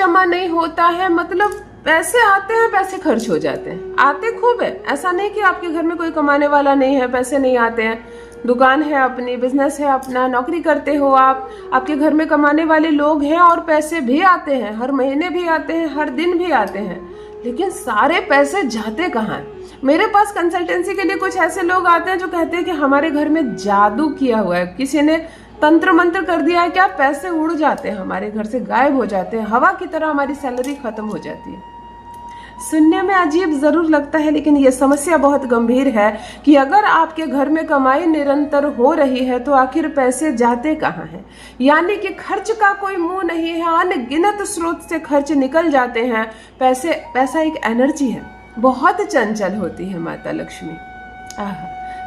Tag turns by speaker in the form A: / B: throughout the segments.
A: जमा नहीं होता है, मतलब पैसे आते हैं पैसे खर्च हो जाते हैं। आते खूब है, ऐसा नहीं कि आपके घर में कोई कमाने वाला नहीं है, पैसे नहीं आते हैं। दुकान है अपनी, बिजनेस है अपना, नौकरी करते हो आप, आपके घर में कमाने वाले लोग हैं और पैसे भी आते हैं, हर महीने भी आते हैं, हर दिन भी आते हैं। लेकिन सारे पैसे जाते कहाँ हैं? मेरे पास कंसल्टेंसी के लिए कुछ ऐसे लोग आते हैं जो कहते हैं कि हमारे घर में जादू किया हुआ है, किसी ने तंत्र मंत्र कर दिया है, क्या पैसे उड़ जाते हैं, हमारे घर से गायब हो जाते हैं, हवा की तरह हमारी सैलरी खत्म हो जाती है। सुनने में अजीब जरूर लगता है, लेकिन यह समस्या बहुत गंभीर है कि अगर आपके घर में कमाई निरंतर हो रही है तो आखिर पैसे जाते कहाँ हैं? यानी कि खर्च का कोई मुंह नहीं है, अनगिनत स्रोत से खर्च निकल जाते हैं। पैसा एक एनर्जी है, बहुत चंचल होती है माता लक्ष्मी।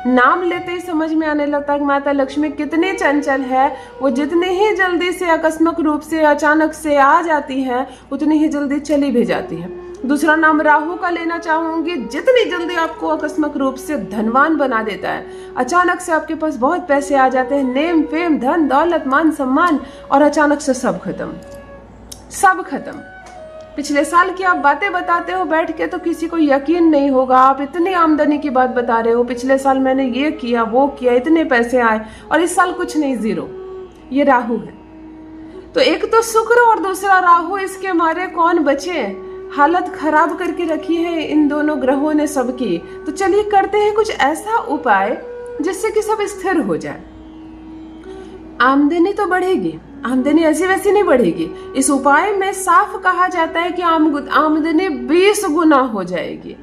A: नाम लेते ही समझ में आने लगता है कि माता लक्ष्मी कितनी चंचल है। वो जितनी ही जल्दी से आकस्मिक रूप से अचानक से आ जाती है, उतनी ही जल्दी चली भी जाती है। दूसरा नाम राहु का लेना चाहूंगी, जितनी जल्दी आपको आकस्मिक रूप से धनवान बना देता है। अचानक से आपके पास बहुत पैसे आ जाते हैं, नेम फेम धन दौलत मान सम्मान, और अचानक से सब खत्म, सब खत्म। पिछले साल की आप बातें बताते हो बैठ के तो किसी को यकीन नहीं होगा। आप इतनी आमदनी की बात बता रहे हो, पिछले साल मैंने ये किया वो किया, इतने पैसे आए, और इस साल कुछ नहीं, जीरो। ये राहु है। तो एक तो शुक्र और दूसरा राहु, इसके मारे कौन बचे? हालत खराब करके रखी है इन दोनों ग्रहों ने सबकी। तो चलिए करते हैं कुछ ऐसा उपाय जिससे कि सब स्थिर हो जाए। आमदनी तो बढ़ेगी, आमदनी ऐसी वैसी नहीं बढ़ेगी। इस उपाय में साफ कहा जाता है कि आमदनी 20 गुना हो जाएगी,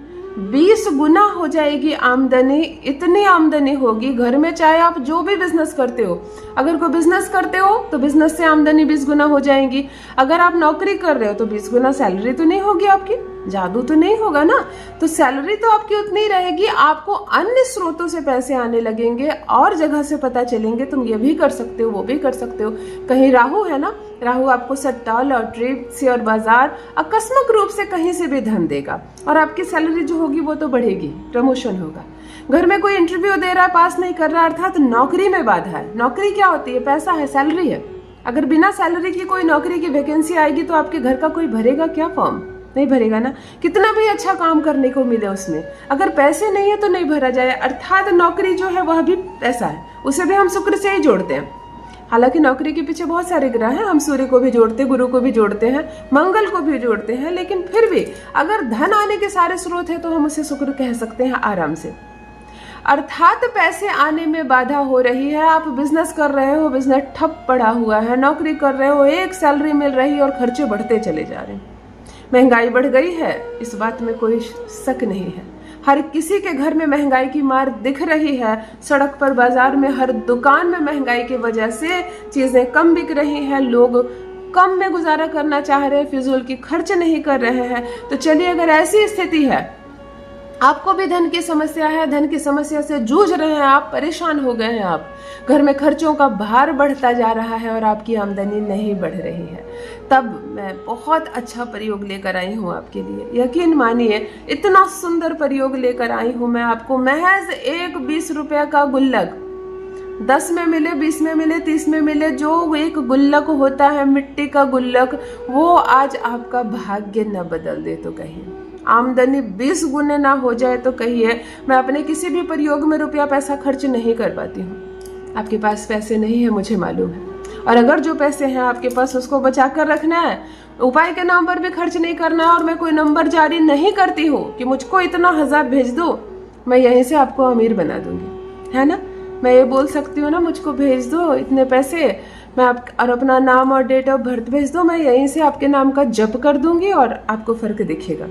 A: 20 गुना हो जाएगी आमदनी। इतनी आमदनी होगी घर में, चाहे आप जो भी बिजनेस करते हो। अगर कोई बिजनेस करते हो तो बिजनेस से आमदनी 20 गुना हो जाएगी। अगर आप नौकरी कर रहे हो तो 20 गुना सैलरी तो नहीं होगी आपकी, जादू तो नहीं होगा ना। तो सैलरी तो आपकी उतनी ही रहेगी, आपको अन्य स्रोतों से पैसे आने लगेंगे और जगह से पता चलेंगे तुम ये भी कर सकते हो वो भी कर सकते हो। कहीं राहु है ना, राहु आपको सट्टा लॉटरी शेयर बाजार आकस्मिक रूप से कहीं से भी धन देगा, और आपकी सैलरी जो होगी वो तो बढ़ेगी, प्रमोशन होगा। घर में कोई इंटरव्यू दे रहा है, पास नहीं कर रहा, अर्थात नौकरी में बाधा है। नौकरी क्या होती है? पैसा है, सैलरी है। अगर बिना सैलरी की कोई नौकरी की वैकेंसी आएगी तो आपके घर का कोई भरेगा क्या फॉर्म? नहीं भरेगा ना, कितना भी अच्छा काम करने को मिले उसमें, अगर पैसे नहीं है तो नहीं भरा जाए। अर्थात नौकरी जो है वह भी पैसा है, उसे भी हम शुक्र से ही जोड़ते हैं। हालांकि नौकरी के पीछे बहुत सारे ग्रह हैं, हम सूर्य को भी जोड़ते हैं, गुरु को भी जोड़ते हैं, मंगल को भी जोड़ते हैं, लेकिन फिर भी अगर धन आने के सारे स्रोत है तो हम उसे शुक्र कह सकते हैं आराम से। अर्थात पैसे आने में बाधा हो रही है। आप बिजनेस कर रहे हो, बिजनेस ठप पड़ा हुआ है, नौकरी कर रहे हो, एक सैलरी मिल रही है और खर्चे बढ़ते चले जा रहे हैं। महंगाई बढ़ गई है, इस बात में कोई शक नहीं है। हर किसी के घर में महंगाई की मार दिख रही है। सड़क पर बाजार में हर दुकान में महंगाई की वजह से चीजें कम बिक रही हैं, लोग कम में गुजारा करना चाह रहे हैं, फिजूल की खर्च नहीं कर रहे हैं। तो चलिए, अगर ऐसी स्थिति है, आपको भी धन की समस्या है, धन की समस्या से जूझ रहे हैं आप, परेशान हो गए हैं आप, घर में खर्चों का भार बढ़ता जा रहा है और आपकी आमदनी नहीं बढ़ रही है, तब मैं बहुत अच्छा प्रयोग लेकर आई हूँ आपके लिए। यकीन मानिए, इतना सुंदर प्रयोग लेकर आई हूँ मैं आपको। महज एक 20 रुपए का गुल्लक, 10 में मिले, 20 में मिले, 30 में मिले, जो एक गुल्लक होता है मिट्टी का गुल्लक, वो आज आपका भाग्य न बदल दे तो कहिए, आमदनी 20 गुने ना हो जाए तो कहिए। मैं अपने किसी भी प्रयोग में रुपया पैसा खर्च नहीं कर पाती हूँ। आपके पास पैसे नहीं है, मुझे मालूम है, और अगर जो पैसे हैं आपके पास उसको बचा कर रखना है, उपाय के नाम पर भी खर्च नहीं करना है। और मैं कोई नंबर जारी नहीं करती हूँ कि मुझको इतना 1000 भेज दो, मैं यहीं से आपको अमीर बना दूंगी, है ना। मैं ये बोल सकती हूँ ना, मुझको भेज दो इतने पैसे, मैं और अपना नाम और डेट ऑफ बर्थ भेज दो, मैं यहीं से आपके नाम का जप कर दूंगी और आपको फर्क दिखेगा।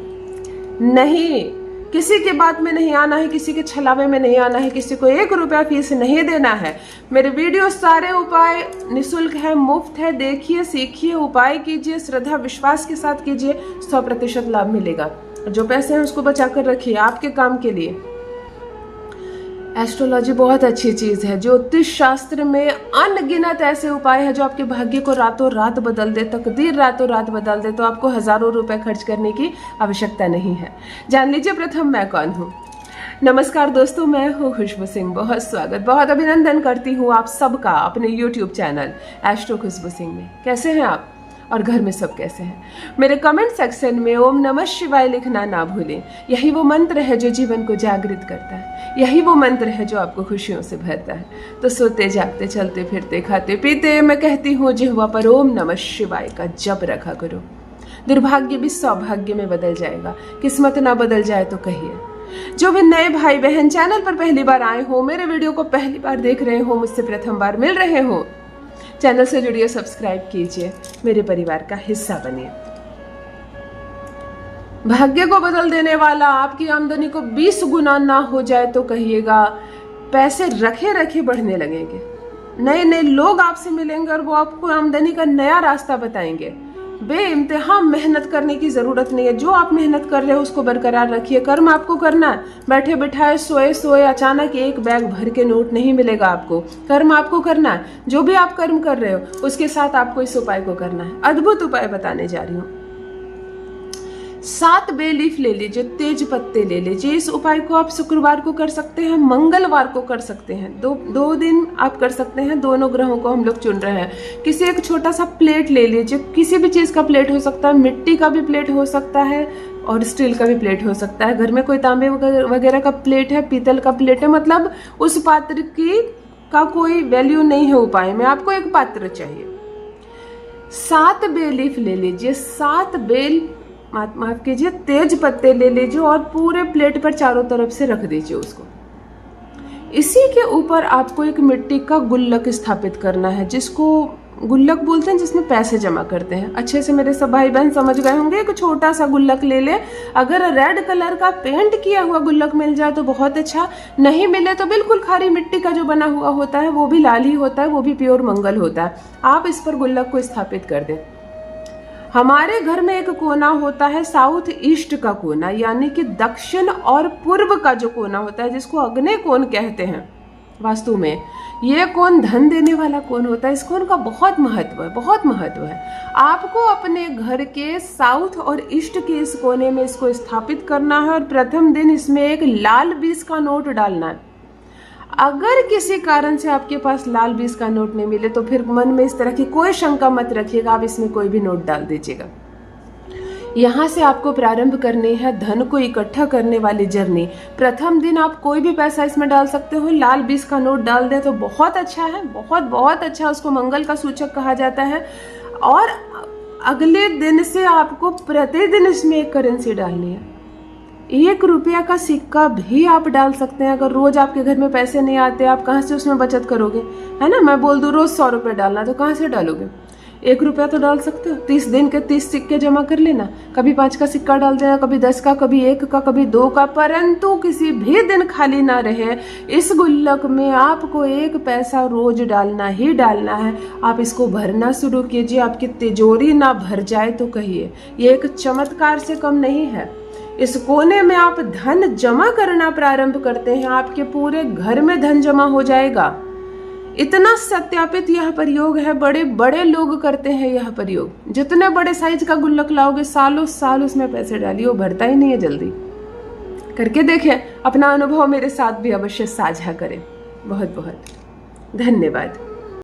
A: नहीं, किसी की बात में नहीं आना है, किसी के छलावे में नहीं आना है, किसी को 1 रुपया फीस नहीं देना है। मेरे वीडियो सारे उपाय निःशुल्क है, मुफ्त है। देखिए, सीखिए, उपाय कीजिए, श्रद्धा विश्वास के साथ कीजिए, 100% लाभ मिलेगा। जो पैसे हैं उसको बचा कर रखिए आपके काम के लिए। एस्ट्रोलॉजी बहुत अच्छी चीज है। ज्योतिष शास्त्र में अनगिनत ऐसे उपाय है जो आपके भाग्य को रातों रात बदल दे, तकदीर रातों रात बदल दे। तो आपको हजारों रुपए खर्च करने की आवश्यकता नहीं है। जान लीजिए प्रथम मैं कौन हूँ। नमस्कार दोस्तों, मैं हूँ खुशबू सिंह। बहुत स्वागत, बहुत अभिनंदन करती हूँ आप सबका अपने YouTube चैनल एस्ट्रो खुशबू सिंह में। कैसे हैं आप? और घर में सब कैसे हैं। मेरे कमेंट सेक्शन में ओम नमः शिवाय लिखना ना भूलें। यही वो मंत्र है जो जीवन को जागृत करता है, यही वो मंत्र है जो आपको खुशियों से भरता है। तो सोते जागते चलते फिरते खाते पीते मैं कहती हूँ जिह्वा पर ओम नमः शिवाय का जप रखा करो। दुर्भाग्य भी सौभाग्य में बदल जाएगा। किस्मत ना बदल जाए तो कहिए। जो भी नए भाई बहन चैनल पर पहली बार आए हो, मेरे वीडियो को पहली बार देख रहे हो, मुझसे प्रथम बार मिल रहे हो, चैनल से जुड़िए, सब्सक्राइब कीजिए, मेरे परिवार का हिस्सा बनिए। भाग्य को बदल देने वाला आपकी आमदनी को 20 गुना ना हो जाए तो कहिएगा। पैसे रखे रखे बढ़ने लगेंगे, नए नए लोग आपसे मिलेंगे और वो आपको आमदनी का नया रास्ता बताएंगे। बेइंतहा मेहनत करने की जरूरत नहीं है। जो आप मेहनत कर रहे हो उसको बरकरार रखिए। कर्म आपको करना है, बैठे बिठाए सोए सोए अचानक एक बैग भर के नोट नहीं मिलेगा आपको। कर्म आपको करना है। जो भी आप कर्म कर रहे हो उसके साथ आपको इस उपाय को करना है। अद्भुत उपाय बताने जा रही हूँ। 7 बे लीफ ले लीजिए, तेज पत्ते ले लीजिए। इस उपाय को आप शुक्रवार को कर सकते हैं, मंगलवार को कर सकते हैं। दो दिन आप कर सकते हैं। दोनों ग्रहों को हम लोग चुन रहे हैं। किसी एक छोटा सा प्लेट ले लीजिए, किसी भी चीज का प्लेट हो सकता है, मिट्टी का भी प्लेट हो सकता है और स्टील का भी प्लेट हो सकता है। घर में कोई तांबे वगैरह का प्लेट है, पीतल का प्लेट है, मतलब उस पात्र की का कोई वैल्यू नहीं है उपाय में, आपको एक पात्र चाहिए। 7 बे लीफ ले लीजिए, 7 बेल माफ कीजिए तेज पत्ते ले लीजिए और पूरे प्लेट पर चारों तरफ से रख दीजिए उसको। इसी के ऊपर आपको एक मिट्टी का गुल्लक स्थापित करना है, जिसको गुल्लक बोलते हैं, जिसमें पैसे जमा करते हैं। अच्छे से मेरे सब भाई बहन समझ गए होंगे। एक छोटा सा गुल्लक ले ले। अगर रेड कलर का पेंट किया हुआ गुल्लक मिल जाए तो बहुत अच्छा, नहीं मिले तो बिल्कुल खारी मिट्टी का जो बना हुआ होता है वो भी लाल ही होता है, वो भी प्योर मंगल होता है। आप इस पर गुल्लक को स्थापित कर दें। हमारे घर में एक कोना होता है साउथ ईस्ट का कोना, यानी कि दक्षिण और पूर्व का जो कोना होता है, जिसको अग्नि कोण कहते हैं वास्तु में। ये कोण धन देने वाला कोण होता है। इस कोण का बहुत महत्व है, बहुत महत्व है। आपको अपने घर के साउथ और ईस्ट के इस कोने में इसको स्थापित करना है और प्रथम दिन इसमें एक लाल 20 का नोट डालना है। अगर किसी कारण से आपके पास लाल 20 का नोट नहीं मिले तो फिर मन में इस तरह की कोई शंका मत रखिएगा, आप इसमें कोई भी नोट डाल दीजिएगा। यहाँ से आपको प्रारंभ करनी है धन को इकट्ठा करने वाली जर्नी। प्रथम दिन आप कोई भी पैसा इसमें डाल सकते हो। लाल 20 का नोट डाल दें तो बहुत अच्छा है, बहुत बहुत अच्छा। उसको मंगल का सूचक कहा जाता है। और अगले दिन से आपको प्रतिदिन इसमें एक करेंसी डालनी है। 1 रुपया का सिक्का भी आप डाल सकते हैं। अगर रोज आपके घर में पैसे नहीं आते, आप कहाँ से उसमें बचत करोगे, है ना। मैं बोल दूँ रोज 100 रुपये डालना, तो कहाँ से डालोगे। 1 रुपया तो डाल सकते हो। 30 दिन के 30 सिक्के जमा कर लेना। कभी 5 का सिक्का डाल देना, कभी 10 का, कभी 1 का, कभी 2 का, परंतु किसी भी दिन खाली ना रहे। इस गुल्लक में आपको 1 पैसा रोज डालना ही डालना है। आप इसको भरना शुरू कीजिए। आपकी तिजोरी ना भर जाए तो कहिए। ये एक चमत्कार से कम नहीं है। इस कोने में आप धन जमा करना प्रारंभ करते हैं, आपके पूरे घर में धन जमा हो जाएगा। इतना सत्यापित यह प्रयोग है, बड़े बड़े लोग करते हैं यह प्रयोग। जितने बड़े साइज का गुल्लक लाओगे, सालों साल उसमें पैसे डालिए, वो भरता ही नहीं है जल्दी। करके देखें, अपना अनुभव मेरे साथ भी अवश्य साझा करें। बहुत बहुत धन्यवाद।